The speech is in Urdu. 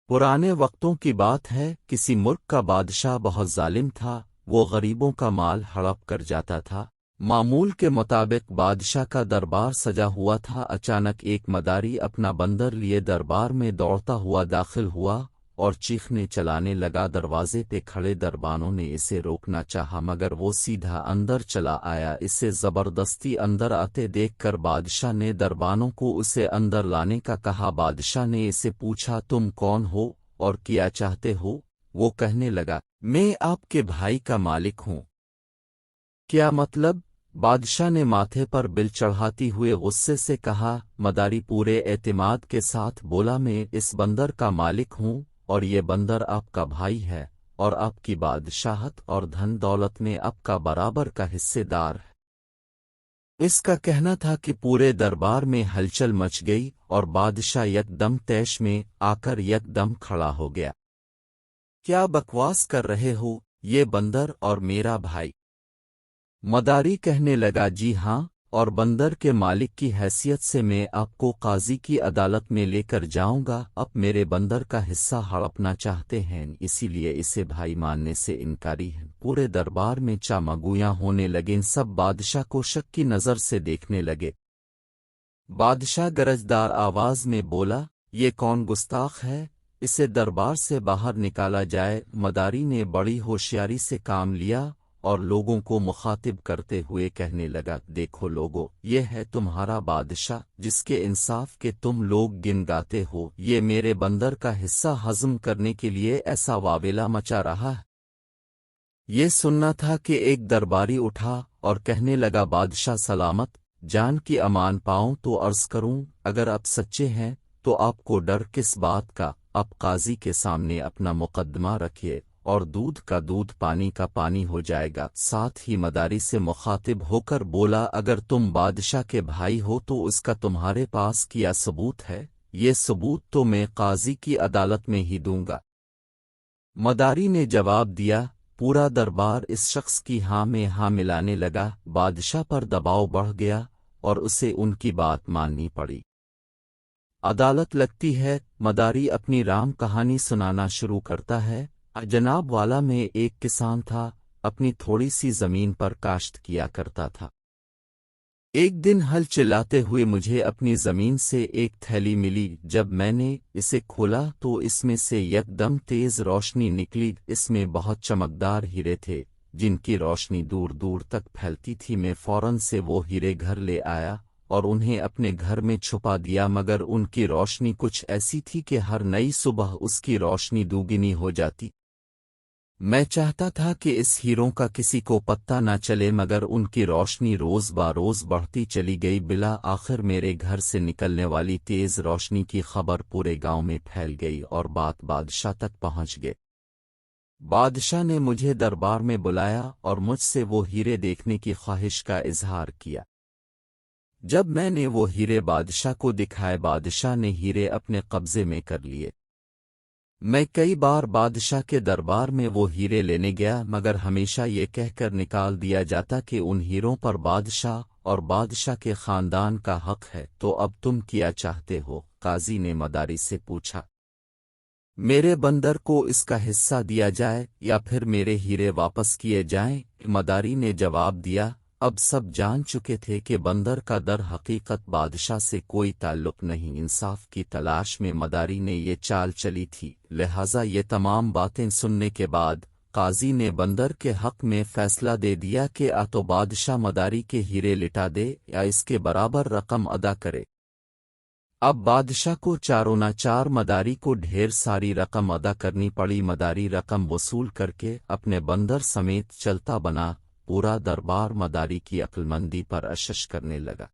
پرانے وقتوں کی بات ہے، کسی ملک کا بادشاہ بہت ظالم تھا۔ وہ غریبوں کا مال ہڑپ کر جاتا تھا۔ معمول کے مطابق بادشاہ کا دربار سجا ہوا تھا۔ اچانک ایک مداری اپنا بندر لیے دربار میں دوڑتا ہوا داخل ہوا اور چیخنے چلانے لگا۔ دروازے پہ کھڑے دربانوں نے اسے روکنا چاہا مگر وہ سیدھا اندر چلا آیا۔ اسے زبردستی اندر آتے دیکھ کر بادشاہ نے دربانوں کو اسے اندر لانے کا کہا۔ بادشاہ نے اسے پوچھا، تم کون ہو اور کیا چاہتے ہو؟ وہ کہنے لگا، میں آپ کے بھائی کا مالک ہوں۔ کیا مطلب؟ بادشاہ نے ماتھے پر بل چڑھاتی ہوئے غصے سے کہا۔ مداری پورے اعتماد کے ساتھ بولا، میں اس بندر کا مالک ہوں اور یہ بندر آپ کا بھائی ہے اور آپ کی بادشاہت اور دھن دولت میں آپ کا برابر کا حصے دار ہے۔ اس کا کہنا تھا کہ پورے دربار میں ہلچل مچ گئی اور بادشاہ یک دم طیش میں آ کر یک دم کھڑا ہو گیا۔ کیا بکواس کر رہے ہو؟ یہ بندر اور میرا بھائی؟ مداری کہنے لگا، جی ہاں، اور بندر کے مالک کی حیثیت سے میں آپ کو قاضی کی عدالت میں لے کر جاؤں گا۔ اب میرے بندر کا حصہ ہڑپنا چاہتے ہیں، اسی لیے اسے بھائی ماننے سے انکاری ہے۔ پورے دربار میں چامگویاں ہونے لگیں، سب بادشاہ کو شک کی نظر سے دیکھنے لگے۔ بادشاہ گرجدار آواز میں بولا، یہ کون گستاخ ہے؟ اسے دربار سے باہر نکالا جائے۔ مداری نے بڑی ہوشیاری سے کام لیا اور لوگوں کو مخاطب کرتے ہوئے کہنے لگا، دیکھو لوگو، یہ ہے تمہارا بادشاہ جس کے انصاف کے تم لوگ گن گاتے ہو۔ یہ میرے بندر کا حصہ ہضم کرنے کے لیے ایسا واویلا مچا رہا ہے۔ یہ سننا تھا کہ ایک درباری اٹھا اور کہنے لگا، بادشاہ سلامت، جان کی امان پاؤں تو عرض کروں، اگر آپ سچے ہیں تو آپ کو ڈر کس بات کا؟ آپ قاضی کے سامنے اپنا مقدمہ رکھیے اور دودھ کا دودھ پانی کا پانی ہو جائے گا۔ ساتھ ہی مداری سے مخاطب ہو کر بولا، اگر تم بادشاہ کے بھائی ہو تو اس کا تمہارے پاس کیا ثبوت ہے؟ یہ ثبوت تو میں قاضی کی عدالت میں ہی دوں گا۔ مداری نے جواب دیا۔ پورا دربار اس شخص کی ہاں میں ہاں ملانے لگا۔ بادشاہ پر دباؤ بڑھ گیا اور اسے ان کی بات ماننی پڑی۔ عدالت لگتی ہے۔ مداری اپنی رام کہانی سنانا شروع کرتا ہے۔ جناب والا میں ایک کسان تھا، اپنی تھوڑی سی زمین پر کاشت کیا کرتا تھا۔ ایک دن ہل چلاتے ہوئے مجھے اپنی زمین سے ایک تھیلی ملی۔ جب میں نے اسے کھولا تو اس میں سے یک دم تیز روشنی نکلی۔ اس میں بہت چمکدار ہیرے تھے جن کی روشنی دور دور تک پھیلتی تھی۔ میں فوراً سے وہ ہیرے گھر لے آیا اور انہیں اپنے گھر میں چھپا دیا، مگر ان کی روشنی کچھ ایسی تھی کہ ہر نئی صبح اس کی روشنی دوگنی ہو جاتی۔ میں چاہتا تھا کہ اس ہیروں کا کسی کو پتہ نہ چلے، مگر ان کی روشنی روز بروز بڑھتی چلی گئی۔ بلا آخر میرے گھر سے نکلنے والی تیز روشنی کی خبر پورے گاؤں میں پھیل گئی اور بات بادشاہ تک پہنچ گئی۔ بادشاہ نے مجھے دربار میں بلایا اور مجھ سے وہ ہیرے دیکھنے کی خواہش کا اظہار کیا۔ جب میں نے وہ ہیرے بادشاہ کو دکھائے، بادشاہ نے ہیرے اپنے قبضے میں کر لیے۔ میں کئی بار بادشاہ کے دربار میں وہ ہیرے لینے گیا، مگر ہمیشہ یہ کہہ کر نکال دیا جاتا کہ ان ہیروں پر بادشاہ اور بادشاہ کے خاندان کا حق ہے۔ تو اب تم کیا چاہتے ہو؟ قاضی نے مداری سے پوچھا۔ میرے بندر کو اس کا حصہ دیا جائے یا پھر میرے ہیرے واپس کیے جائیں؟ مداری نے جواب دیا۔ اب سب جان چکے تھے کہ بندر کا در حقیقت بادشاہ سے کوئی تعلق نہیں۔ انصاف کی تلاش میں مداری نے یہ چال چلی تھی، لہٰذا یہ تمام باتیں سننے کے بعد قاضی نے بندر کے حق میں فیصلہ دے دیا کہ یا تو بادشاہ مداری کے ہیرے لٹا دے یا اس کے برابر رقم ادا کرے۔ اب بادشاہ کو چاروں نہ چار مداری کو ڈھیر ساری رقم ادا کرنی پڑی۔ مداری رقم وصول کر کے اپنے بندر سمیت چلتا بنا۔ پورا دربار مداری کی عقل مندی پر اشش کرنے لگا۔